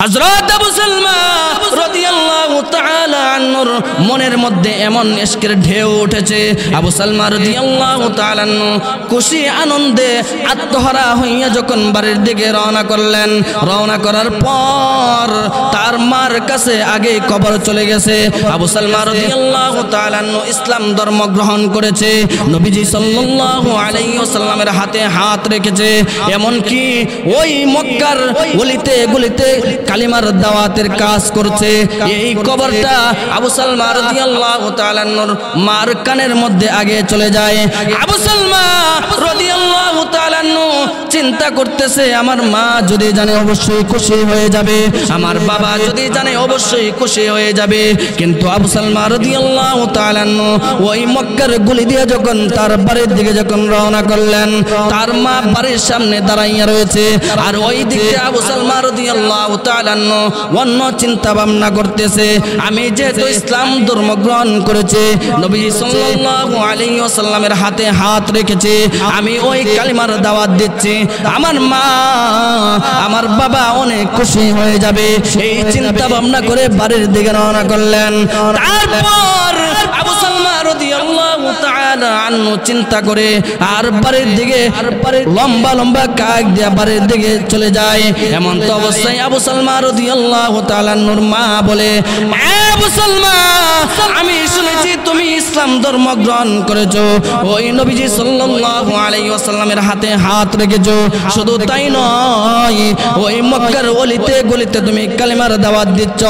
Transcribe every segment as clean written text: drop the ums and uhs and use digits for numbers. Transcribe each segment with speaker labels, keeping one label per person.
Speaker 1: হযরত আবু সালমা রাদিয়াল্লাহু তাআলা আনহুর মনের মধ্যে এমন ইশকের ঢেউ উঠেছে। আবু সালমা রাদিয়াল্লাহু তাআলা আনহু খুশি আনন্দে আত্মহারা হইয়া যখন বাড়ির দিকে রওনা করলেন, রওনা করার পর তার মার কাছে আগে কবর চলে গেছে। আবু সালমা রাদিয়াল্লাহু তাআলা আনহু ইসলাম ধর্ম গ্রহণ করেছে, নবীজি সাল্লাল্লাহু আলাইহি ওয়াসাল্লামের হাতে হাত রেখেছে। এমন কি ওই মক্কার গলিতে গলিতে কালিমার দাওয়াতের কাজ করছে। এই কবরটা আবু সালমা রাদিয়াল্লাহু তাআলা আনহুর মার কানের মধ্যে আগে চলে যায়। আবু সালমা রাদিয়াল্লাহু তাআলা আনহু চিন্তা করতেছে, আমার মা যদি জানে অবশ্যই খুশি হয়ে যাবে, আমার বাবা যদি জানে অবশ্যই খুশি হয়ে যাবে। কিন্তু আবু সালমা রাদিয়াল্লাহু তাআলা আনহু ওই মক্কার গলি দিয়ে যখন তার বাড়ির দিকে যখন রওনা করলেন, তার মা বাড়ির সামনে দাঁড়াইয়া রয়েছে, আর ওই দিকে আবু সালমা রাদিয়াল্লাহু তাআলা আনহু অন্য চিন্তা ভাবনা করতেছে, আমি যেহেতু ইসলাম ধর্ম গ্রহণ করেছে, নবী সাল্লাল্লাহু আলাইহি ওয়াসাল্লামের হাতে হাত রেখেছে, আমি ওই কালিমার দাওয়াত দিচ্ছি, আমার মা আমার বাবা অনেক খুশি হয়ে যাবে। এই চিন্তা ভাবনা করে বাড়ির দিকে রওনা করলেন। তারপর আবু সালমা রাদিয়াল্লাহু তাআলা আনহু চিন্তা করে আর বাড়ির দিকে লম্বা লম্বা কাক দিয়ে বাড়ির দিকে চলে যায়। এমন তো অবস্থায় আবু সালমা রাদিয়াল্লাহু তাআলা আনহুর মা বলে, আবু সালমা, আমি শুনেছি তুমি ইসলাম ধর্ম গ্রহণ করেছো, ওই নবীজি সাল্লাল্লাহু আলাইহি ওয়াসাল্লামের হাতে হাত রেখেছো, শুধু তাই নয় ওই মক্কার গলিতে গলিতে তুমি কালিমার দাওয়াত দিচ্ছ।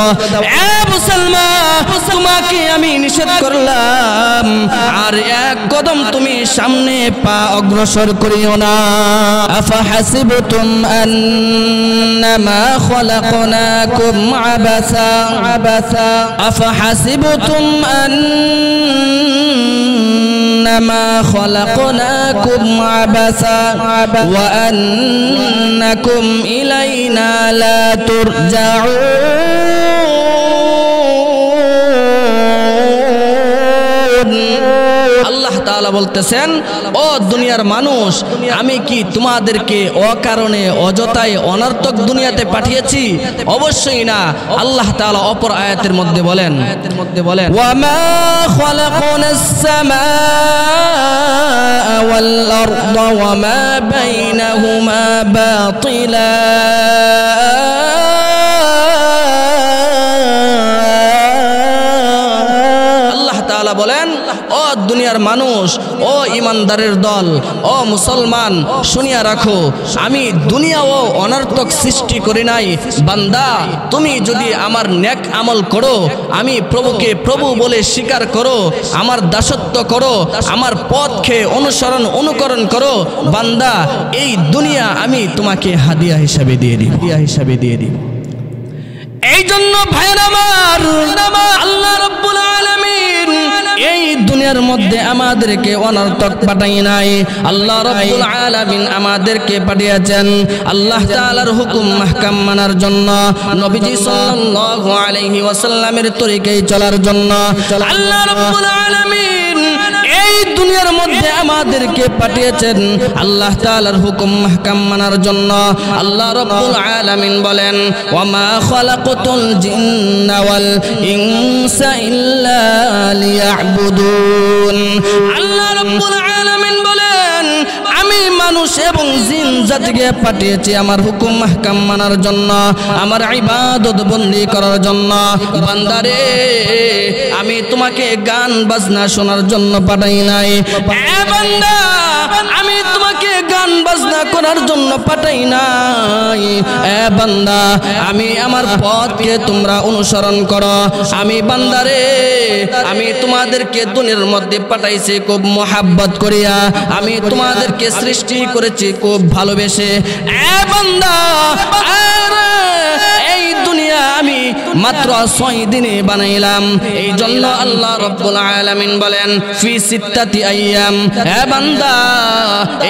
Speaker 1: আবু সালমা, তোমাকে আমি নিষেধ করলাম আর এক কদম তুমি সামনে পা অগ্রসর করিও না। আফা হাসিবতুম আন্নামা খলাকনাকুম আবাসা আবাসা আফা হাসিবতুম আন্নামা খলাকনাকুম আবাসা ওয়া আন্নাকুম ইলাইনা লা তুরজাউন। আল্লাহ তাআলা বলতেছেন, ও দুনিয়ার মানুষ, আমি কি তোমাদেরকে অকারণে অযথায় অনর্থক দুনিয়াতে পাঠিয়েছি? অবশ্যই না। আল্লাহ তাআলা অপর আয়াতের মধ্যে বলেন ওয়া মা খালাকনাস সামাআ ওয়াল আরদা ওয়া মা বাইনাহুমা বাতিলা। বলেন, ও দুনিয়ার মানুষ, ও ইমানদারের দল, ও মুসলমান, শুনিয়া রাখো, আমি দুনিয়া ও অনর্থক সৃষ্টি করি নাই। বান্দা, তুমি যদি আমার নেক আমল করো, আমি প্রভুকে প্রভু বলে স্বীকার করো, আমার দাসত্ব করো, আমার পথকে অনুকরণ করো, বান্দা, এই দুনিয়া আমি তোমাকে হাদিয়া হিসাবে দিয়ে দিই। এই জন্য ভাইরা আমার, আল্লাহ রাব্বুল আলামিন এই দুনিয়ার মধ্যে আমাদেরকে অনর্থক পাঠাই নাই। আল্লাহ রাব্বুল আলামিন আমাদেরকে পাঠিয়েছেন আল্লাহ তাআলার হুকুম মাহকাম মানার জন্য, নবীজি সাল্লাল্লাহু আলাইহি ওয়াসাল্লামের তরিকায় চলার জন্য। আল্লাহ রাব্বুল আলামিন এই দুনিয়ার মধ্যে আমাদেরকে পাঠিয়েছেন আল্লাহ তাআলার হুকুম মাহকাম মানার জন্য। আল্লাহ রাব্বুল আলামিন বলেন, ওয়া মা খালাকতুল জিন্না ওয়াল ইনসা ইল্লা লিয়াবুদুন। আল্লাহ রাব্বুল আলামিন বলেন, আমি মানুষ এবং জিন জাতিকে পাঠিয়েছি আমার হুকুম মাহকাম মানার জন্য, আমার ইবাদত বন্দি করার জন্য। বান্দারে, আমি তোমাকে গান বাজনা শোনার জন্য পাঠাই নাই। বান্দা, আমি তোমাকে গান বাজনা করার জন্য পাঠাই নাই। বান্দা, আমি আমার পথকে তোমরা অনুসরণ করো। আমি বান্দারে, আমি তোমাদেরকে দুনিয়ার মধ্যে পাঠাইছি খুব মোহাব্বত করিয়া, আমি তোমাদেরকে সৃষ্টি করেছি খুব ভালোবেসে। বান্দা, এই দুনিয়া আমি মাত্র 6 দিনে বানাইলাম। এই জন্য আল্লাহ রাব্বুল আলামিন বলেন ফি সিত্তাতি আইয়াম, হে বান্দা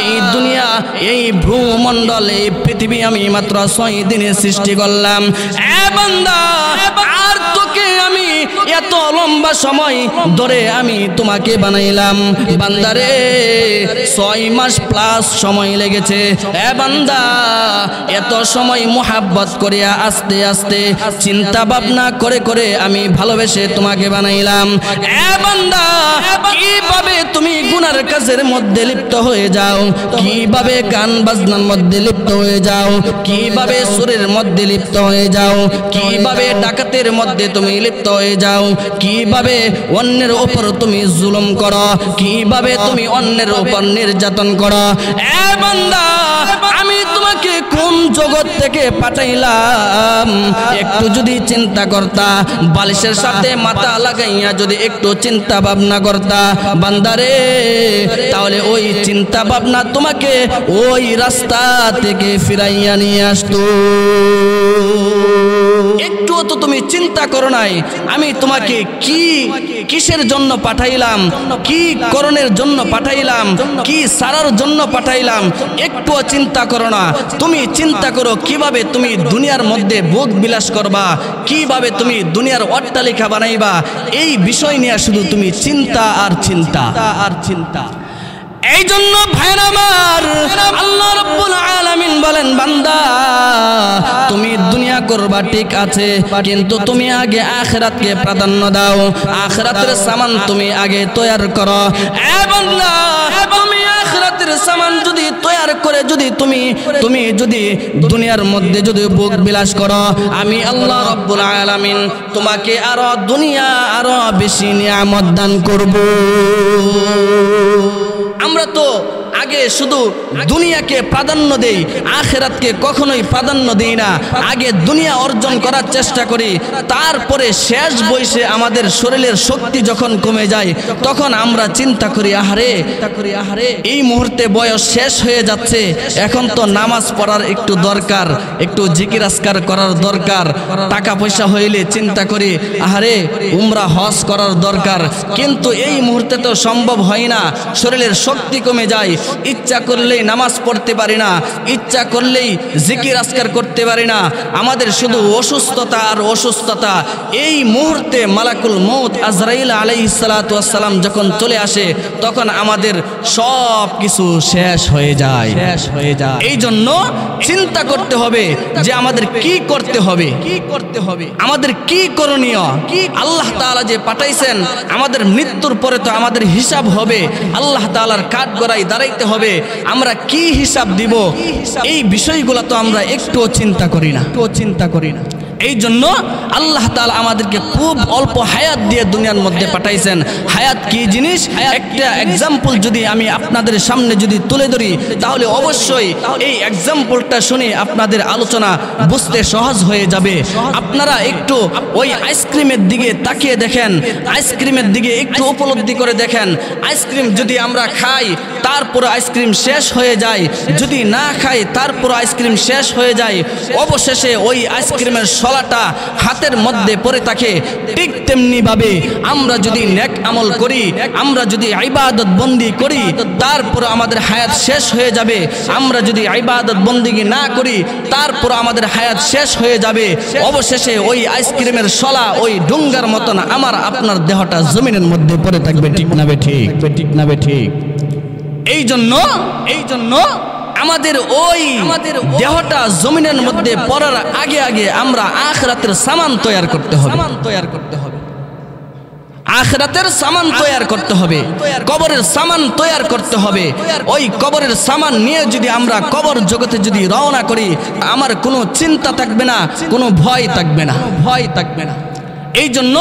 Speaker 1: এই দুনিয়া, এই ভূমণ্ডল, এই পৃথিবী আমি মাত্র 6 দিনে সৃষ্টি করলাম। হে বান্দা আর তোকে আমি এত লম্বা সময় ধরে আমি তোমাকে বানাইলাম। বান্দারে 6 মাস প্লাস সময় লেগেছে। এ বান্দা এত সময় মোহাব্বত করিয়া আস্তে আস্তে চিন্তা ভাবনা করে করে আমি ভালোবেসে তোমাকে বানাইলাম। এ বান্দা কিভাবে তুমি গুনার কাজের মধ্যে লিপ্ত হয়ে যাও, কিভাবে গান বাজনার মধ্যে লিপ্ত হয়ে যাও, কিভাবে সুরের মধ্যে লিপ্ত হয়ে যাও, কিভাবে ডাকাতের মধ্যে তুমি লিপ্ত হয়ে যাও, কিভাবে অন্যের উপর তুমি জুলুম করো, কিভাবে তুমি অন্যের উপর নির্যাতন করো। এ বান্দা আমি তোমাকে কোন জগৎ থেকে পাঠাইলাম একটু যদি চিন্তা করতা, বালিশের সাথে মাথা লাগাইয়া যদি একটু চিন্তা ভাবনা করতা বান্দারে, তাহলে ওই চিন্তা ভাবনা তোমাকে ওই রাস্তা থেকে ফিরাইয়া নিয়ে আসতো। একটুও তো তুমি চিন্তা করো নাই আমি তোমাকে কি কিসের জন্য পাঠাইলাম, কি করণের জন্য পাঠাইলাম, কি সারার জন্য পাঠাইলাম, একটুও চিন্তা করো না। তুমি চিন্তা করো কিভাবে তুমি দুনিয়ার মধ্যে ভোগ বিলাস করবা, কিভাবে তুমি দুনিয়ার অট্টালিকা বানাইবা, এই বিষয় নিয়ে শুধু তুমি চিন্তা আর চিন্তা আর চিন্তা। এই জন্য ভাইরা আমার আল্লাহ রাব্বুল আলামিন বলেন বান্দা তুমি দুনিয়া করবা ঠিক আছে, কিন্তু তুমি আগে আখিরাতকে প্রাধান্য দাও, আখিরাতের সামান তুমি আগে তৈরি করো। এ বান্দা তুমি আখিরাতের সামান যদি তৈরি করে যদি তুমি যদি দুনিয়ার মধ্যে যদি ভোগ বিলাস করো, আমি আল্লাহ রাব্বুল আলামিন তোমাকে আরো দুনিয়া আরো বেশি নিয়ামত দান করব। আমরা তো আগে শুধু দুনিয়াকে প্রাধান্য দেই, আখিরাতকে কখনোই প্রাধান্য দেই না। আগে দুনিয়া অর্জন করার চেষ্টা করি, তারপরে শেষ বয়সে আমাদের শরীরের শক্তি যখন কমে যায় তখন আমরা চিন্তা করি আহারে এই মুহূর্তে বয়স শেষ হয়ে যাচ্ছে, এখন তো নামাজ পড়ার একটু দরকার, একটু জিকির আজকার করার দরকার, টাকা পয়সা হইলে চিন্তা করি আহারে উমরা হজ করার দরকার, কিন্তু এই মুহূর্তে তো সম্ভব হয় না, শরীরের শক্তি কমে যায়, ইচ্ছা করলেই নামাজ পড়তে পারি না, ইচ্ছা করলেই জিকির আজকার করতে পারি না। আমাদের শুধু অসুস্থতা আর অসুস্থতা। এই মুহূর্তে মালাকুল মউত আজরাইল আলাইহিস সালাতু ওয়াস সালাম যখন চলে আসে তখন আমাদের সব কিছু শেষ হয়ে যায়। এই জন্য চিন্তা করতে হবে যে আমাদের কি করতে হবে, আমাদের কি করণীয়। আল্লাহ তাআলা যে পাঠাইছেন আমাদের মৃত্যুর পরে তো আমাদের হিসাব হবে, আল্লাহ তাআলার কাঠগড়ায় দাঁড়াইতে হবে, আমরা কি হিসাব দিব এই বিষয়গুলো তো আমরা একটুও চিন্তা করি না। এই জন্য আল্লাহ তাআলা আমাদেরকে খুব অল্প হায়াত দিয়ে দুনিয়ার মধ্যে পাঠাইছেন। হায়াত কি জিনিস একটা এক্সাম্পল যদি আমি আপনাদের সামনে যদি তুলে ধরি তাহলে অবশ্যই এই এক্সাম্পলটা শুনে আপনাদের আলোচনা বুঝতে সহজ হয়ে যাবে। আপনারা একটু ওই আইসক্রিমের দিকে তাকিয়ে দেখেন, আইসক্রিমের দিকে একটু উপলব্ধি করে দেখেন। আইসক্রিম যদি আমরা খাই তারপর আইসক্রিম শেষ হয়ে যায়, যদি না খাই তারপর আইসক্রিম শেষ হয়ে যায়, অবশেষে ওই আইসক্রিমের শলাটা হাতের মধ্যে পড়ে থাকে। ঠিক তেমনি ভাবে আমরা যদি নেক আমল করি, আমরা যদি ইবাদত বন্দি করি তারপর আমাদের হায়াত শেষ হয়ে যাবে। আমরা যদি ইবাদত বন্দিগি না করি তারপর আমাদের হায়াত শেষ হয়ে যাবে। অবশেষে ওই আইসক্রিমের শলা ওই ডুঙ্গার মতন আমার আপনার দেহটা জমিনের মধ্যে পড়ে থাকবে। ঠিক না বে ঠিক? এই জন্য আমাদের ওই দেহটা জমিনের মধ্যে পড়ার আগে আগে আমরা আখিরাতের সামান তৈরি করতে হবে। আখিরাতের সামান তৈরি করতে হবে, কবরের সামান তৈরি করতে হবে। ওই কবরের সামান নিয়ে যদি আমরা কবর জগতে যদি রওনা করি আমার কোনো চিন্তা থাকবে না, কোনো ভয় থাকবে না। এই জন্য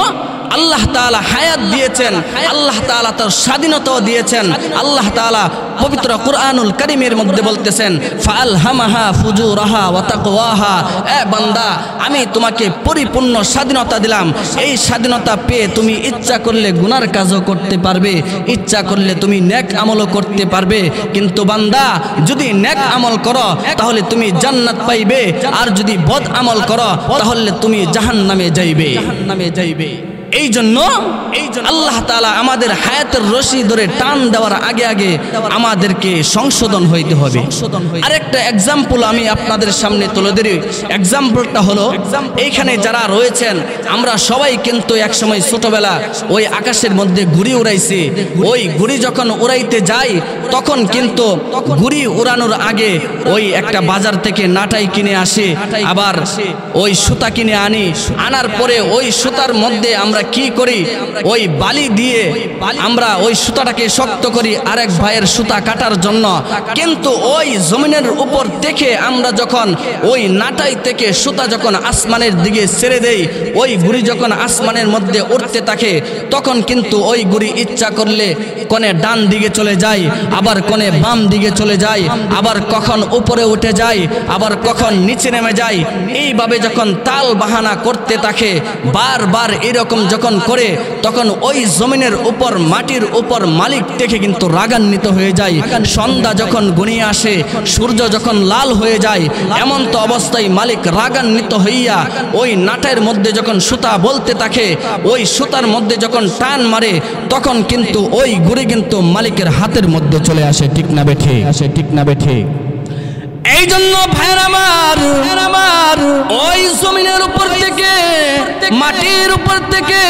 Speaker 1: আল্লাহ তাআলা হায়াত দিয়েছেন, আল্লাহ তাআলা তার স্বাধীনতাও দিয়েছেন। আল্লাহ তাআলা পবিত্র কুরআনুল কারীমের মধ্যে বলতেছেন, ফাআলহামাহা ফুজুরাহা ওয়া তাকওয়াহা। এ বান্দা, আমি তোমাকে পরিপূর্ণ স্বাধীনতা দিলাম। এই স্বাধীনতা পেয়ে তুমি ইচ্ছা করলে গুনার কাজও করতে পারবে, ইচ্ছা করলে তুমি নেক আমলও করতে পারবে। কিন্তু বান্দা, যদি নেক আমল করো তাহলে তুমি জান্নাত পাইবে, আর যদি বদ আমল করো তাহলে তুমি জাহান্নামে যাইবে। এই জন্য আল্লাহ তাআলা আমাদের হায়াতের রশি ধরে টান দেওয়ার আগে আগে আমাদেরকে সংশোধন হইতে হবে। আরেকটা এক্সাম্পল আমি আপনাদের সামনে তুলে ধরি। এক্সাম্পলটা হলো, এইখানে যারা রয়েছেন আমরা সবাই কিন্তু একসময় ছোটবেলা ওই আকাশের মধ্যে ঘুড়ি উড়াইছি। ওই ঘুড়ি যখন উড়াইতে যাই তখন কিন্তু ঘুড়ি উড়ানোর আগে ওই একটা বাজার থেকে নাটাই কিনে আসি, আবার ওই সুতা কিনে আনি। আনার পরে ওই সুতার মধ্যে আমরা কি করি, ওই বালি দিয়ে আমরা ওই সুতাটাকে শক্ত করি আরেক ভাইয়ের সুতা কাটার জন্য। কিন্তু ওই জমিনের উপর থেকে আমরা যখন ওই নাটাই থেকে সুতা যখন আসমানের দিকে ছেড়ে দেই, ওই ঘুড়ি যখন আসমানের মধ্যে উঠতে থাকে তখন কিন্তু ওই ঘুড়ি ইচ্ছা করলে কোণে ডান দিকে চলে যায়, আবার কোণে বাম দিকে চলে যায়, আবার কখন উপরে উঠে যায়, আবার কখন নিচে নেমে যায়। এইভাবে যখন তাল বাহানা করতে থাকে বারবার এরকম যখন করে, তখন ওই জমিনের উপর মাটির উপর মালিক দেখে কিন্তু রাগান্বিত হয়ে যায়। সন্ধ্যা যখন ঘনিয়ে আসে, সূর্য যখন লাল হয়ে যায়, এমন তো অবস্থায় মালিক রাগান্বিত হইয়া ওই নাটের মধ্যে যখন সুতা বলতে থাকে, ওই সুতার মধ্যে যখন টান মারে তখন কিন্তু ওই ঘুড়ি কিন্তু মালিকের হাতের মধ্যে চলে আসে। ঠিক না বেঠে? এই জন্য ভাইয়ের আমার, ওই জমিনের উপর থেকে মাটির উপর থেকে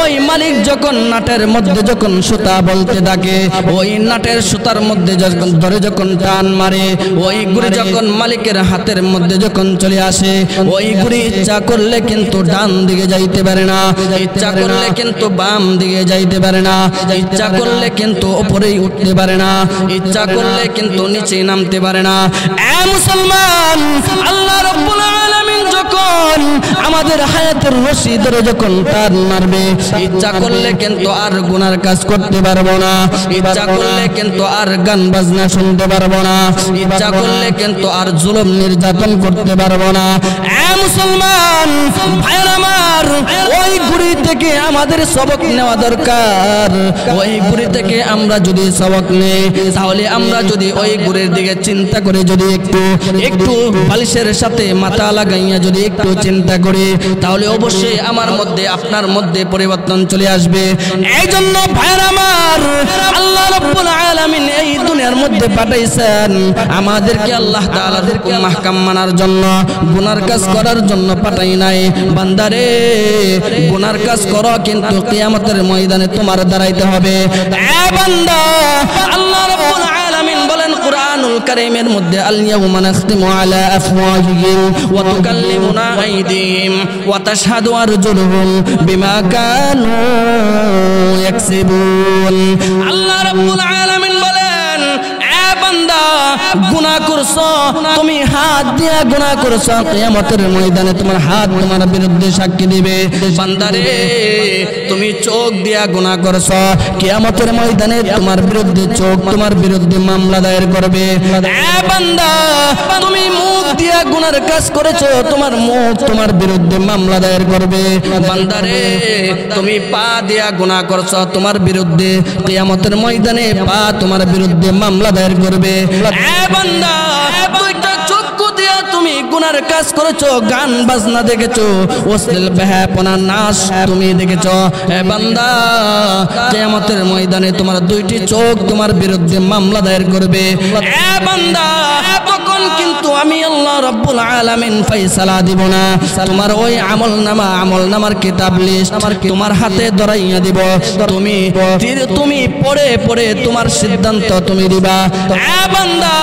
Speaker 1: ওই মালিক যখন নাটের মধ্যে যখন সুতা বলতে থাকে, ওই নাটের সুতার মধ্যে যখন ধরে যখন টান মারে, ওই ঘুড়ি যখন মালিকের হাতের মধ্যে যখন চলে আসে, ওই ঘুড়ি ইচ্ছা করলে কিন্তু ডান দিকে যাইতে পারে না, ইচ্ছা করলে কিন্তু বাম দিকে যাইতে পারে না, ইচ্ছা করলে কিন্তু উপরেই উঠতে পারে না, ইচ্ছা করলে কিন্তু নিচে নামতে পারে না। মুসলমান, আল্লাহ রাব্বুল আলামিন যখন আমাদের হায়াতের রশি ধরে যখন টান মারবে, ইচ্ছা করলে কিন্তু আর গুনার কাজ করতে পারবো না, ইচ্ছা করলে কিন্তু আর গান বাজনা শুনতে পারবো না, ইচ্ছা করলে কিন্তু আর জুলুম নির্যাতন করতে পারবো না। মুসলমান ভাইয়ের আমার, ওই ঘুড়ি থেকে আমাদের সবক নেওয়া দরকার। ওই ঘুড়ি থেকে আমরা যদি সবক নেই, তাহলে আমরা যদি ওই ঘুড়ির দিকে চিন্তা করে যদি একটু বালিশের সাথে মাথা লাগাইয়া যদি একটু চিন্তা করি, তাহলে অবশ্যই আমার মধ্যে আপনার মধ্যে পরিবর্তন চলে আসবে। এই জন্য ভাইয়ের আমার, আল্লাহ রাব্বুল আলামিন এই দুনিয়ার মধ্যে পাঠাইছেন আমাদেরকে আল্লাহ তাআলার হুকুম মাহকাম মানার জন্য, গুনার কাজ করার জন্য পাঠাই নাই। বান্দারে, গুনার কাজ করো কিন্তু কিয়ামতের ময়দানে তোমার দাঁড়াইতে হবে। এ বান্দা, আল্লাহ রাব্বুল আলামিন বলেন কুরআনুল কারীমের মধ্যে, আল ইয়াউমা নাখতিমু আলা আফওয়াহিহিম ওয়া তুকাল্লিমুনা আইদিহিম ওয়া তাশহাদু আরজুলুহুম বিমা কানু ইয়াকসিবুন। আল্লাহ রাব্বুল আলামিন বলেন, এ বান্দা, গুনাহ করছো, তুমি হাত দিয়া গুনাহ করছো, কিয়ামতের ময়দানে তোমার হাত তোমার বিরুদ্ধে সাক্ষী দিবে। বান্দারে, তুমি চোখ দিয়া গুনাহ করছো, কিয়ামতের ময়দানে তোমার বিরুদ্ধে চোখ তোমার বিরুদ্ধে মামলা দায়ের করবে। এ বান্দা, তুমি মুখ দিয়া গুনার কাজ করেছো, তোমার মুখ তোমার বিরুদ্ধে মামলা দায়ের করবে। বান্দারে, তুমি পা দিয়া গুনাহ করছো, তোমার বিরুদ্ধে কিয়ামতের ময়দানে পা তোমার বিরুদ্ধে মামলা দায়ের করবে। এ বান্দা, দুইটা চক্ষু দিয়া তুমি গুনার কাজ করেছো, গান বাজনা দেখেছো, অশ্লীল বেহায়াপনা নাচ তুমি দেখেছো। এ বান্দা, কিয়ামতের ময়দানে তোমার দুইটি চোখ তোমার বিরুদ্ধে মামলা দায়ের করবে। এ বান্দা, তখন কিন্তু আমি আল্লাহ রাব্বুল আলামিন ফয়সালা দিব না, তোমার ওই আমলনামার কিতাব লিস্ট তোমার হাতে ধরাইয়া দিব। তুমি পড়ে তোমার সিদ্ধান্ত তুমি দিবা। এ বান্দা,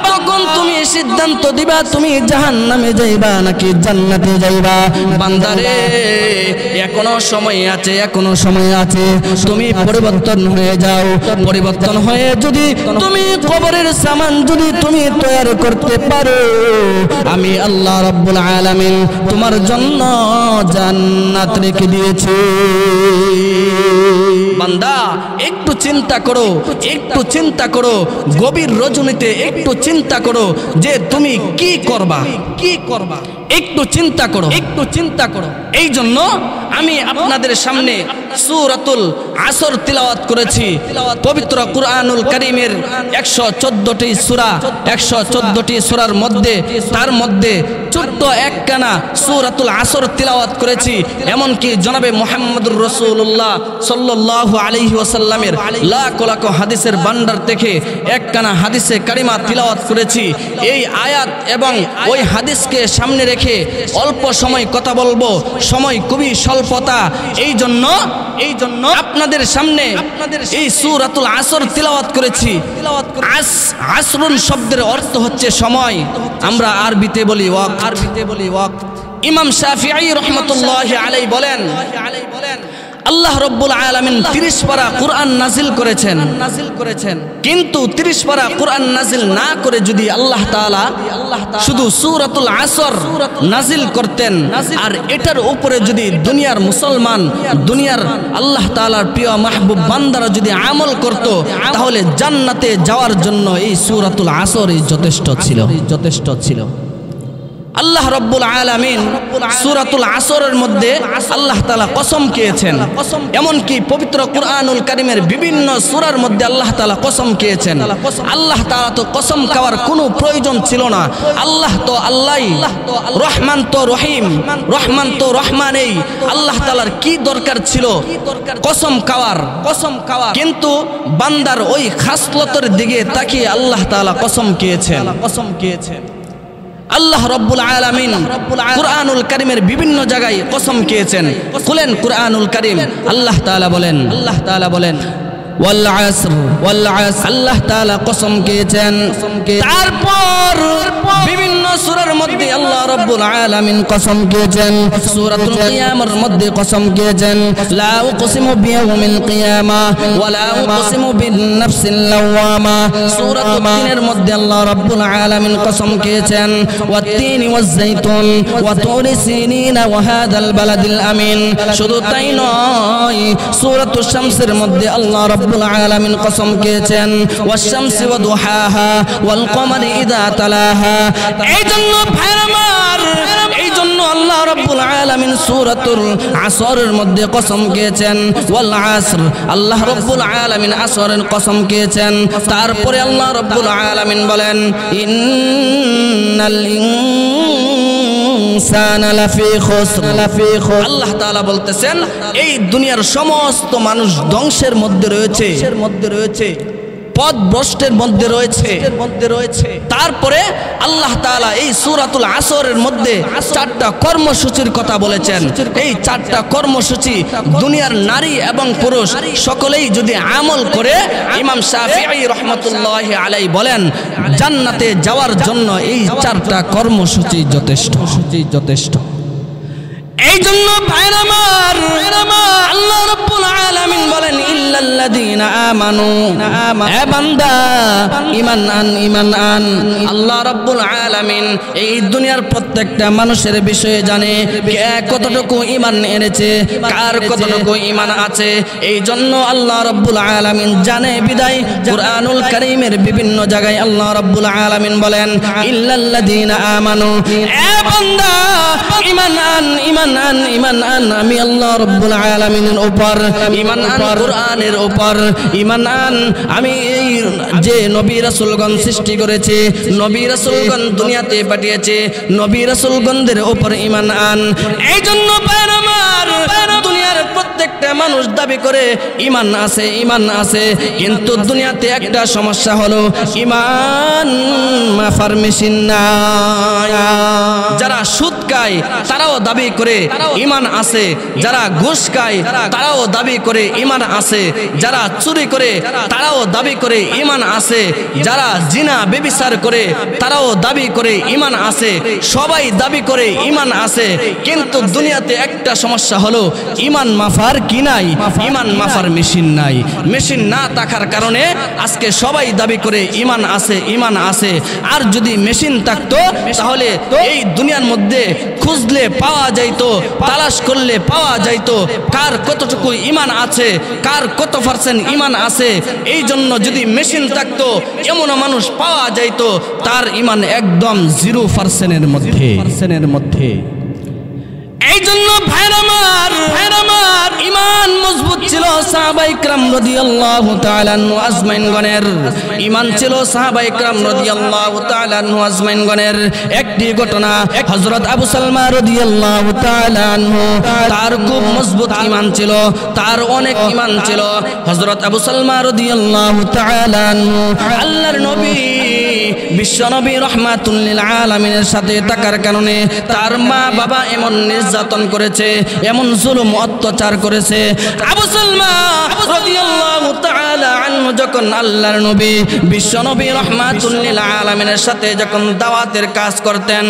Speaker 1: তখন তুমি সিদ্ধান্ত দিবা তুমি জাহান্নামে যাইবা নাকি জান্নাতে যাইবা। বান্দারে, এখনো সময় আছে, তুমি পরিবর্তন হয়ে যাও। পরিবর্তন হয়ে যদি তুমি কবরের সামান যদি তুমি তৈরি করতে দেখতে পারো আমি আল্লাহ রাব্বুল আলামিন তোমার জন্য জান্নাত রেখে দিয়েছি। বান্দা একটু চিন্তা করো, একটু চিন্তা করো, গভীর রজনীতে একটু চিন্তা করো যে তুমি কি করবা, কি করবা, একটু চিন্তা করো, একটু চিন্তা করো। এই জন্য আমি আপনাদের সামনে সূরাতুল আসর তিলাওয়াত করেছি। পবিত্র কুরআনুল কারীমের 114টি সূরা, 114টি সূরার মধ্যে তার মধ্যে ছোট্ট একখানা সূরাতুল আসর তিলাওয়াত করেছি। এমনকি জনাবে মুহাম্মদুর রাসূলুল্লাহ সাল্লাল্লাহু আলাইহি ওয়াসাল্লামের লাখ লাখ হাদিসের ভান্ডার থেকে একখানা হাদিসে কারিমা তিলাওয়াত করেছি। এই আয়াত এবং ওই হাদিসকে সামনে রেখে অল্প সময় কথা বলবো, সময় খুবই স্বল্পতা। এই জন্য আপনাদের সামনে এই সূরাতুল আসর তিলাওয়াত করেছি। আসরুন শব্দের অর্থ হচ্ছে সময়, আমরা আরবিতে বলি ওয়াক্ত, আরবিতে বলি ওয়াক্ত। ইমাম শাফিঈ রাহমাতুল্লাহি আলাইহি বলেন আল্লাহ রাব্বুল আলামিন 30 পারা কুরআন নাজিল করেছেন, কিন্তু 30 পারা কুরআন নাজিল না করে যদি আল্লাহ তাআলা শুধু সূরাতুল আসর নাজিল করতেন আর এটার উপরে যদি দুনিয়ার মুসলমান, দুনিয়ার আল্লাহ তাআলার প্রিয় মাহবুব বান্দারা যদি আমল করত, তাহলে জান্নাতে যাওয়ার জন্য এই সূরাতুল আসরই যথেষ্ট ছিল। আল্লাহ রাব্বুল আলামিন সূরাতুল আসরের মধ্যে আল্লাহ তাআলা কসম খেয়েছেন, এমনকি পবিত্র কুরআনুল কারীমের বিভিন্ন সূরার মধ্যে আল্লাহ তাআলা কসম খেয়েছেন। আল্লাহ তাআলা তো কসম খাওয়ার কোনো প্রয়োজন ছিল না। আল্লাহ তো আল্লাহই, রহমান তো রহিম, রহমান তো রহমানেই। আল্লাহ তাআলার কি দরকার ছিল কসম খাওয়ার? কিন্তু বান্দার ওই খাসলতের দিকে তাকিয়ে আল্লাহ তাআলা কসম খেয়েছেন। আল্লাহ রাব্বুল আলামিন কুরআনুল কারীমের বিভিন্ন জায়গায় কসম খেয়েছেন। খুলেন কুরআনুল কারীম, আল্লাহ তাআলা বলেন ওয়াল আসর, আল্লাহ তাআলা কসম খেয়েছেন। তারপর বিভিন্ন সূরার মধ্যে আল্লাহ রাব্বুল আলামিন কসম খেয়েছেন। সূরাতুল কিয়ামার মধ্যে কসম খেয়েছেন লা উকসিমু বিয়াউমিল কিয়ামা ওয়া লা উকসিমু বিন নাফসিল লাওয়ামা। সূরাতুল তিনের মধ্যে আল্লাহ রাব্বুল আলামিন কসম খেয়েছেন ওয়াত তিনি ওয়াজ যাইতুন ওয়া তুরি সিনিনা ওয়া হাদাল বালাদিল আমিন। শুধু তাই নয়, সূরাতুল শামসের মধ্যে আল্লাহ রাব্বুল আলামিন কসম খেয়েছেন ওয়াশ শামসি ওয়া দুহাহা ওয়াল কমারি ইযা তালাহা। এই জন্য ভাইরা আমার, এই জন্য আল্লাহ রাব্বুল আলামিন সূরাতুল আসরের মধ্যে কসম খেয়েছেন ওয়াল আসর, আল্লাহ রাব্বুল আলামিন আসরের কসম খেয়েছেন। তারপরে আল্লাহ রাব্বুল আলামিন বলেন ইন্নাল ইনসানা লাফি খুসর। আল্লাহ তাআলা বলতেছেন এই দুনিয়ার সমস্ত মানুষ ধ্বংসের মধ্যে রয়েছে, পথভ্রষ্টের মধ্যে রয়েছে। তারপরে আল্লাহ তাআলা এই সূরাতুল আসরের মধ্যে 4টা কর্মসূচির কথা বলেছেন। এই 4টা কর্মসূচি দুনিয়ার নারী এবং পুরুষ সকলেই যদি আমল করে, ইমাম শাফিঈ রাহমাতুল্লাহি আলাইহি বলেন জান্নাতে যাওয়ার জন্য এই 4টা কর্মসূচি যথেষ্ট। এই জন্য ভাইরা আমার, আল্লাহ রাব্বুল আলামিন বলেন ইল্লাল্লাযীনা আমানু, এ বান্দা ঈমান আন। আল্লাহ রাব্বুল আলামিন এই দুনিয়ার প্রত্যেকটা মানুষের বিষয়ে জানে কে কতটুকু ঈমান এনেছে, কার কতটুকু ঈমান আছে। এই জন্য আল্লাহ রাব্বুল আলামিন জানে বিদায় কুরআনুল কারীমের বিভিন্ন জায়গায় আল্লাহ রাব্বুল আলামিন বলেন ইল্লাল্লাযীনা আমানু, এ বান্দা ঈমান আন, আমি আল্লাহ রাব্বুল আলামিনের উপর ঈমান আন, কুরআনের উপর ঈমান আন। আমি এই যে নবী রাসূলগণ সৃষ্টি করেছে, নবী রাসূলগণ দুনিয়াতে পাঠিয়েছে, নবী রাসূলগণদের উপর ঈমান আন। এই জন্য ভাইরা আমার, দুনিয়ার প্রত্যেকটা মানুষ দাবি করে ঈমান আছে, কিন্তু দুনিয়াতে একটা সমস্যা হলো ঈমান মাফার মেশিন না। যারা সুদ খায় তারাও দাবি করে ঈমান আছে, যারা ঘুষ খায় তারাও দাবি করে ঈমান আছে, যারা চুরি করে তারাও দাবি করে ঈমান আছে, যারা জিনা ব্যভিচার করে তারাও দাবি করে ঈমান আছে। সবাই দাবি করে ঈমান আছে, কিন্তু দুনিয়াতে একটা সমস্যা হলো ঈমান মাফার কি নাই, ইমান মাপার মেশিন নাই। মেশিন না থাকার কারণে আজকে সবাই দাবি করে ইমান আছে, ইমান আছে। আর যদি মেশিন থাকতো তাহলে এই দুনিয়ার মধ্যে খুঁজলে পাওয়া যাইতো, তালাশ করলে পাওয়া যাইতো কার কতটুকু ইমান আছে, কার কত পার্সেন্ট ইমান আছে। এই জন্য যদি মেশিন থাকতো এমনও মানুষ পাওয়া যাইতো তার ইমান একদম 0% মধ্যে। এই জন্য ভাইরা আমার ইমান মজবুত ছিল সাহাবায়ে কেরাম রাদিয়াল্লাহু তাআলা আনহু আজমাইনগণের। ইমান ছিল সাহাবায়ে কেরাম রাদিয়াল্লাহু তাআলা আনহু আজমাইনগণের। একটি ঘটনা, হযরত আবু সালমা রাদিয়াল্লাহু তাআলা আনহু তার খুব মজবুত ইমান ছিল, তার অনেক ইমান ছিল। হযরত আবু সালমা রাদিয়াল্লাহু তাআলা আনহু আল্লাহর নবী বিশ্বনবী রাহমাতুল লিল আলামিনের সাথে থাকার কারণে তার মা বাবা এমন নির্যাতন করেছে, এমন জুলুম অত্যাচার করেছে। আবু সালমা রাদিয়াল্লাহু তাআলা আনহু যখন আল্লাহর নবী বিশ্বনবী রাহমাতুল লিল আলামিনের সাথে যখন দাওয়াতের কাজ করতেন,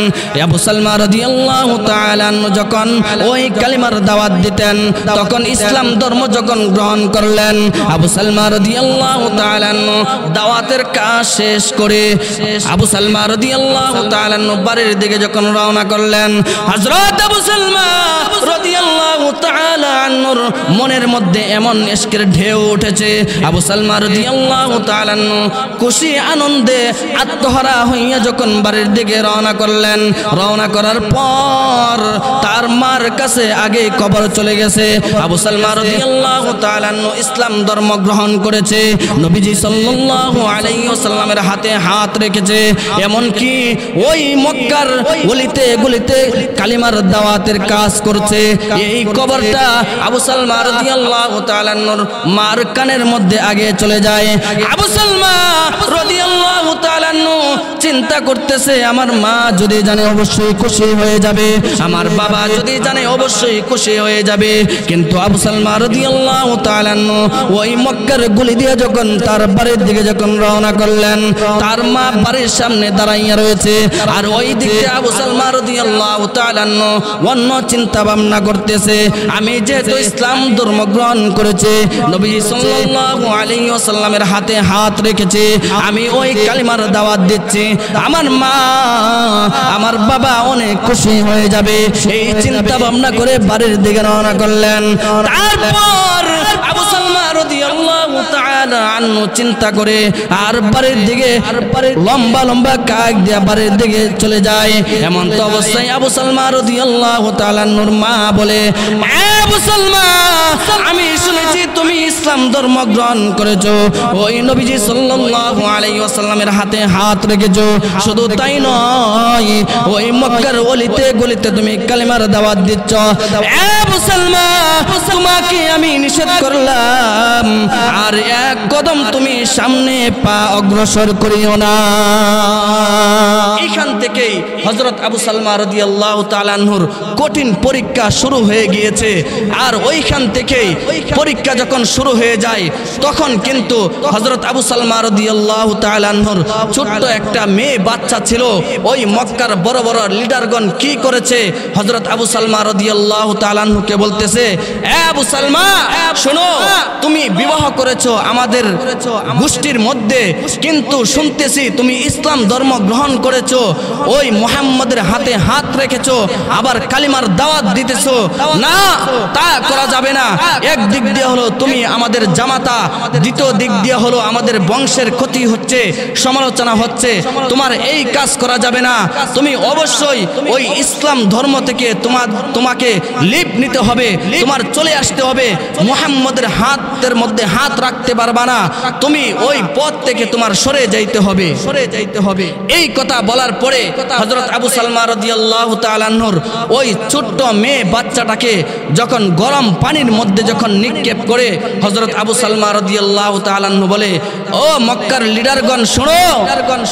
Speaker 1: আবু সালমা রাদিয়াল্লাহু তাআলা আনহু যখন ওই কালিমার দাওয়াত দিতেন, তখন ইসলাম ধর্ম যখন গ্রহণ করলেন, আবু সালমা রাদিয়াল্লাহু তাআলা আনহু দাওয়াতের কাজ শেষ করে আবু সালমা রাদিয়াল্লাহু তাআলা আনহু বাড়ির দিকে যখন রওনা করলেন, হযরত আবু সালমা রাদিয়াল্লাহু তাআলা আনহুর মনের মধ্যে এমন ইশকের ঢেউ উঠেছে। আবু সালমা রাদিয়াল্লাহু তাআলা আনহু খুশি আনন্দে আত্মহারা হইয়া যখন বাড়ির দিকে রওনা করলেন, রওনা করার পর তার মার কাছে আগে কবর চলে গেছে। আবু সালমা রাদিয়াল্লাহু তাআলা আনহু ইসলাম ধর্ম গ্রহণ করেছে, নবীজি সাল্লাল্লাহু আলাইহি ওয়াসাল্লামের হাতে হাত রেখেছে। এমন কি ওই মক্কার গলিতে গলিতে কালিমার দাওয়াতের কাজ করছে। এই কবরটা আবু সালমা রাদিয়াল্লাহু তাআলা আনহুর মার কানের মধ্যে আগে চলে যায়। আবু সালমা রাদিয়াল্লাহু তাআলা আনহু চিন্তা করতেছে, আমার মা যদি জানে অবশ্যই খুশি হয়ে যাবে, আমার বাবা যদি জানে অবশ্যই খুশি হয়ে যাবে। কিন্তু আবু সালমা রাদিয়াল্লাহু তাআলা আনহু ওই মক্কার গলি দিয়ে যখন তার বাড়ির দিকে যখন রওনা করলেন, তার মা বাড়ির সামনে দাঁড়াইয়া রয়েছে, আর ওই দিকে আবু সালমা রাদিয়াল্লাহু তাআলা আনহু অন্য চিন্তা ভাবনা করতেছে, আমি যেহেতু ইসলাম ধর্ম গ্রহণ করেছে, নবী সাল্লাল্লাহু আলাইহি ওয়াসাল্লামের হাতে হাত রেখেছে, আমি ওই কালিমার দাওয়াত দিচ্ছি, আমার মা আমার বাবা অনেক খুশি হয়ে যাবে। এই চিন্তা ভাবনা করে বাড়ির দিকে রওনা করলেন। তারপর আবু সালমা রাদিয়াল্লাহু তাআলা আনহু চিন্তা করে আর বাড়ির দিকে লম্বা লম্বা কাক দিয়ে বাড়ির দিকে চলে যায়। এমন তো অবস্থায় আবু সালমা রাদিয়াল্লাহু তাআলা আনহুর মা বলে, আবু সালমা, আমি শুনেছি তুমি ইসলাম ধর্ম গ্রহণ করেছো, ওই নবীজি সাল্লাল্লাহু আলাইহি ওয়াসাল্লামের হাতে হাত রেখেছো, শুধু তাই নয় ওই মক্কার অলিতে গলিতে তুমি কালিমার দাওয়াত দিচ্ছ। আবু সালমা, তোমাকে আমি নিষেধ করলাম আর এক কদম তুমি সামনে পা অগ্রসর করিও না। এইখান থেকেই হযরত আবু সালমা রাদিয়াল্লাহু তাআলা আনহুর কঠিন পরীক্ষা শুরু হয়ে গিয়েছে। আর ওইখান থেকেই পরীক্ষা যখন শুরু হয়ে যায়, তখন কিন্তু হযরত আবু সালমা রাদিয়াল্লাহু তাআলা আনহুর ছোট্ট একটা মেয়ে বাচ্চা ছিল। ওই মক্কার বড় বড় লিডারগণ কি করেছে, হযরত আবু সালমা রাদিয়াল্লাহু তাআলা আনহুকে বলতেছে, আবু সালমা শোনো, তুমি বিবাহ করেছো আমাদের গোষ্ঠীর মধ্যে, কিন্তু শুনতেছি তুমি ইসলাম ধর্ম গ্রহণ করেছো, ওই মুহাম্মদের হাতে হাত রেখেছো, আবার কালিমার দাওয়াত দিতেছো। না, তা করা যাবে না। এক দিক দিয়ে হলো তুমি আমাদের জামাতা, দ্বিতীয় দিক দিয়ে হলো আমাদের বংশের ক্ষতি হচ্ছে, সমালোচনা হচ্ছে, তোমার এই কাজ করা যাবে না। তুমি অবশ্যই ওই ইসলাম ধর্ম থেকে তোমাকে লিপ নিতে হবে, তোমার চলে আসতে হবে, মুহাম্মদের হাতের মধ্যে হাত রাখতে পারবা না, তুমি ওই পথ থেকে তোমার সরে যাইতে হবে। এই কথা বলার পরে হযরত আবু সালমা রাদিয়াল্লাহু তাআলা আনহুর ওই ছোট্ট মেয়ে বাচ্চাটাকে যখন গরম পানির মধ্যে যখন নিক্ষেপ করে হযরত আবু সালমা রাদিয়াল্লাহু তাআলা আনহু বলে, ও মক্কার লিডারগণ শোনো,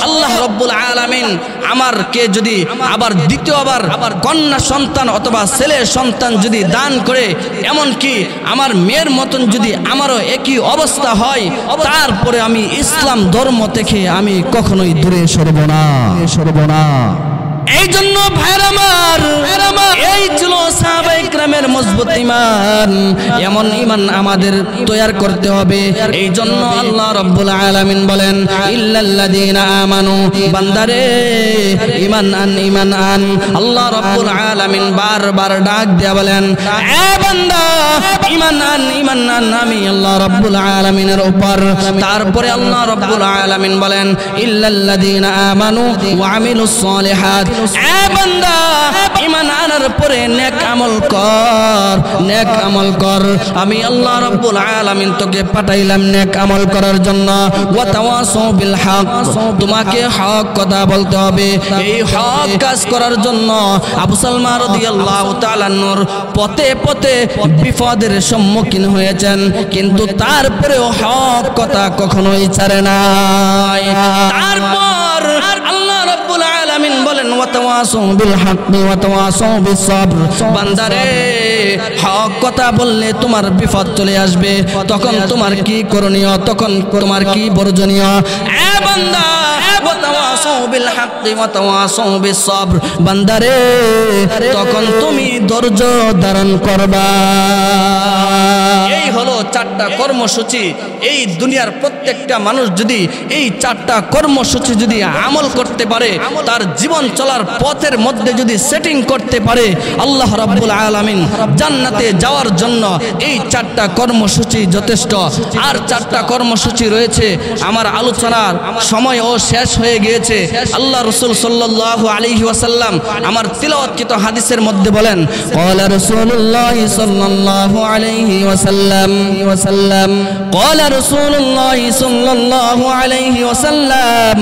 Speaker 1: আল্লাহ রাব্বুল আলামিন আমারকে যদি আবার দ্বিতীয়বার কন্যা সন্তান অথবা ছেলে সন্তান যদি দান করে, এমন কি আমার মেয়ের মতন যদি আমারও একই অবস্থা হয়, তারপরে আমি ইসলাম ধর্ম থেকে আমি কখনোই দূরে সরব না। এই জন্য ভাইরা আমার, এই ছিল সাহাবায়ে কেরামের ইসলামের মজবুত ঈমান, এমন ঈমান আমাদের তৈরি করতে হবে। এই জন্য আল্লাহ রাব্বুল আলামিন বলেন ইল্লাল্লাযীনা আমানু, বান্দারে ঈমান আন ঈমান আন। আল্লাহ রাব্বুল আলামিন বারবার ডাক দিয়া বলেন এ বান্দা ঈমান আন ঈমান আন আমি আল্লাহ রাব্বুল আলামিনের উপর। তারপরে আল্লাহ রাব্বুল আলামিন বলেন ইল্লাল্লাযীনা আমানু ওয়া আমিলুস সালিহাত, এ বান্দা ঈমান আনার পরে নেক আমল কর, নেক আমল কর। আমি আল্লাহ রাব্বুল আলামিন তোকে পাঠাইলাম নেক আমল করার জন্য। ওয়া তাওয়াসাউ বিল হক, তোমাকে হক কথা বলতে হবে। এই হক কাজ করার জন্য আবু সালমা রাদিয়াল্লাহু তাআলা নূর পথে পথে বিপদের সম্মুখীন হয়েছেন, কিন্তু তারপরেও হক কথা কখনোই ছাড়ে নাই। তারপর আল্লাহ রাব্বুল আলামিন বলেন ওয়া তাওয়াসাউ বিল হক ওয়া তাওয়াসাউ বিস সবর, বান্দারে হক কথা বললে তোমার বিপদ চলে আসবে, তখন তোমার কি করণীয়, তখন তোমার কি বর্জনীয়? এ বান্দা ওয়া তাওয়াসাউ বিল হক ওয়া তাওয়াসাউ বিস সবর, বান্দারে তখন তুমি ধৈর্য ধারণ করবা। এই হলো চারটা কর্মসূচি। এই দুনিয়ার প্রত্যেকটা মানুষ যদি এই চারটা কর্মসূচি যদি আমল করতে পারে, তার জীবন চলার পথের মধ্যে যদি সেটিং করতে পারে, আল্লাহ রাব্বুল আলামিন জান্নাতে যাওয়ার জন্য এই চারটা কর্মসূচি যথেষ্ট। আর চারটা কর্মসূচি রয়েছে, আমার আলোচনার সময়ও শেষ হয়ে গিয়েছে। আল্লাহ রাসূল সাল্লাল্লাহু আলাইহি ওয়াসাল্লাম আমার তিলাওয়াতকৃত হাদিসের মধ্যে বলেন ক্বালা রাসূলুল্লাহ সাল্লাল্লাহু আলাইহি ওয়াসাল্লাম ক্বালা রাসূলুল্লাহ সাল্লাল্লাহু আলাইহি ওয়াসাল্লাম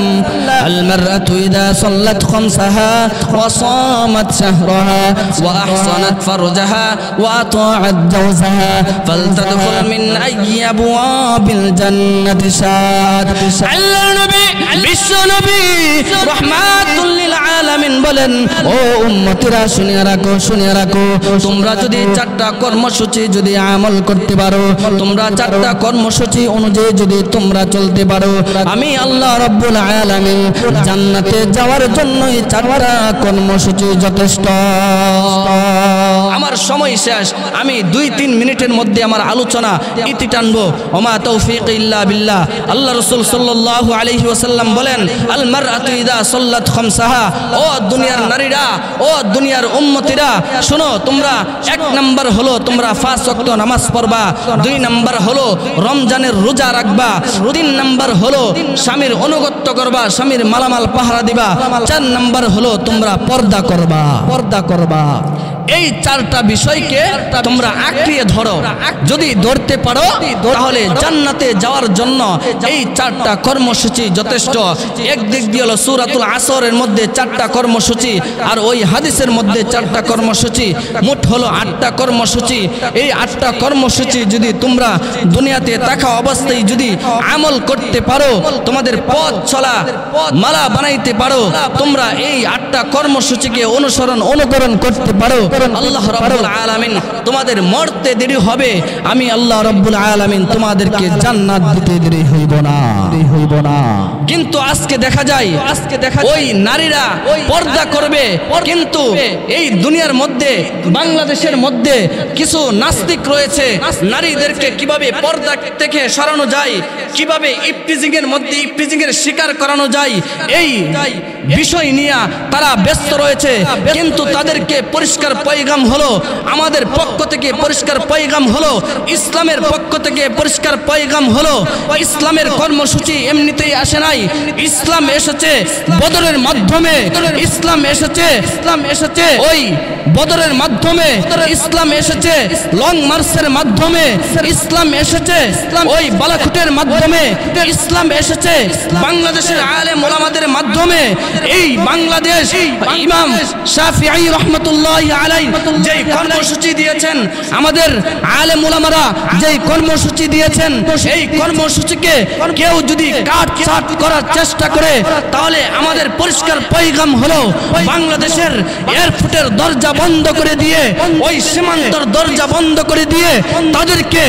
Speaker 1: আল মারআতু ইযা সাল্লাত খামসাহা ওয়া সামাত শাহরাহা ওয়া আহসানাত ফারজাহা ওয়া আতাআত জাওজাহা ফালতাদখুল মিন আইয়ি আবওয়াবিল জান্নাতি শাআত। আল্লাহর নবী বিশ্ব নবী রাহমাতুল লিল আলামিন বলেন ও উম্মতিরা শুনিয়া রাখো, শুনিয়া রাখো, তোমরা যদি চারটা কর্মসূচি যদি আমল করতে পারো, তোমরা চারটা কর্মসূচি অনুযায়ী যদি তোমরা চলতে পারো, আমি আল্লাহ রাব্বুল আলামিন জান্নাতে যাওয়ার জন্য এই চারটা কর্মসূচি যথেষ্ট। আমার সময় শেষ, আমি 2-3 মিনিটের মধ্যে আমার আলোচনা ইতি টানবো। ওমা তৌফিক ইল্লা বিল্লাহ। আল্লাহ রাসূল সাল্লাল্লাহু আলাইহি ওয়াসাল্লাম বলেন আল মারআতু ইযা সাল্লাত খামসাহা, ও দুনিয়ার নারীরা, ও দুনিয়ার উম্মতিরা, শোনো, তোমরা 1 নাম্বার হলো তোমরা 5 ওয়াক্ত নামাজ পড়বা, 2 নাম্বার হলো রমজানের রোজা রাখবা, 3 নাম্বার হলো স্বামীর অনুগত্য করবা, স্বামীর মালামাল পাহারা দিবা, 4 নাম্বার হলো তোমরা পর্দা করবা, পর্দা করবা। এই চারটা বিষয়কে তোমরা আঁকড়িয়ে ধরো, যদি ধরতে পারো তাহলে জান্নাতে যাওয়ার জন্য এই চারটা কর্মসূচি যথেষ্ট। একদিক দিয়ে হলো সূরাতুল আসরের মধ্যে 4টা কর্মসূচি, আর ওই হাদিসের মধ্যে 4টা কর্মসূচি, মোট হলো 8টা কর্মসূচি। এই 8টা কর্মসূচি যদি তোমরা দুনিয়াতে থাকা অবস্থায় যদি আমল করতে পারো, তোমাদের পথ চলা মালা বানাইতে পারো, তোমরা এই 8টা কর্মসূচিকে অনুকরণ করতে পারো, আল্লাহ রাব্বুল আলামিন তোমাদের মরতে দেরি হবে, আমি আল্লাহ রাব্বুল আলামিন তোমাদেরকে জান্নাত দিতে দেরি হইব না। কিন্তু আজকে দেখা যায় ওই নারীরা পর্দা করবে, কিন্তু এই দুনিয়ার মধ্যে বাংলাদেশের মধ্যে কিছু নাস্তিক রয়েছে, নারীদেরকে কিভাবে পর্দা থেকে সরানো যায়, কিভাবে ইফটিজিং এর মধ্যে ইফটিজিং এর শিকার করানো যায়, এই বিষয় নিয়ে তারা ব্যস্ত রয়েছে। কিন্তু তাদেরকে পরিষ্কার পয়গাম হলো, আমাদের পক্ষ থেকে পরিষ্কার পয়গাম হলো, ইসলামের পক্ষ থেকে পরিষ্কার পয়গাম হলো, ইসলামের কর্মসূচি এমনিতেই আসে নাই, ইসলাম এসেছে বদরের মাধ্যমে, ইসলাম এসেছে ওই বদরের মাধ্যমে, ইসলাম এসেছে লং মার্চের মাধ্যমে, ইসলাম এসেছে ওই বালাকোটের মাধ্যমে, ইসলাম এসেছে বাংলাদেশের আলেম ওলামাদের মাধ্যমে। এই বাংলাদেশ ইমাম শাফিঈ রাহমাতুল্লাহি আলাইহি যেই কর্মসূচি দিয়েছেন, আমাদের আলেম ওলামারা যেই কর্মসূচি দিয়েছেন, এই কর্মসূচিকে কেউ যদি কাটছাঁট করার চেষ্টা করে, তাহলে আমাদের পরিষ্কার পয়গাম হলো বাংলাদেশের এয়ারপোর্টের দরজা বন্ধ করে দিয়ে, ওই সীমান্তর দরজা বন্ধ করে দিয়ে তাদেরকে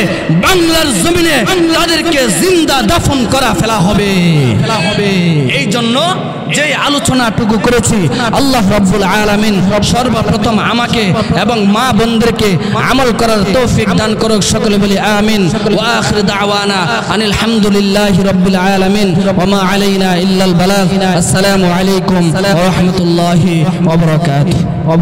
Speaker 1: বাংলার জমিনে তাদেরকে জিন্দা দাফন করা ফেলা হবে। এই জন্য যে আলোচনাটুকু করেছি আল্লাহ রাব্বুল আলামিন সর্বপ্রথম আমাকে এবং মা বোনদেরকে আমল করার তৌফিক দান করুক। সকলে বলি আমিন। ওয়া আখির দাওয়ানা আনিল হামদুলিল্লাহি রাব্বিল আলামিন ওয়া মা আলাইনা ইল্লাল বালাগ। আসসালামু আলাইকুম ওয়া রাহমাতুল্লাহি ওয়া বারাকাতুহু।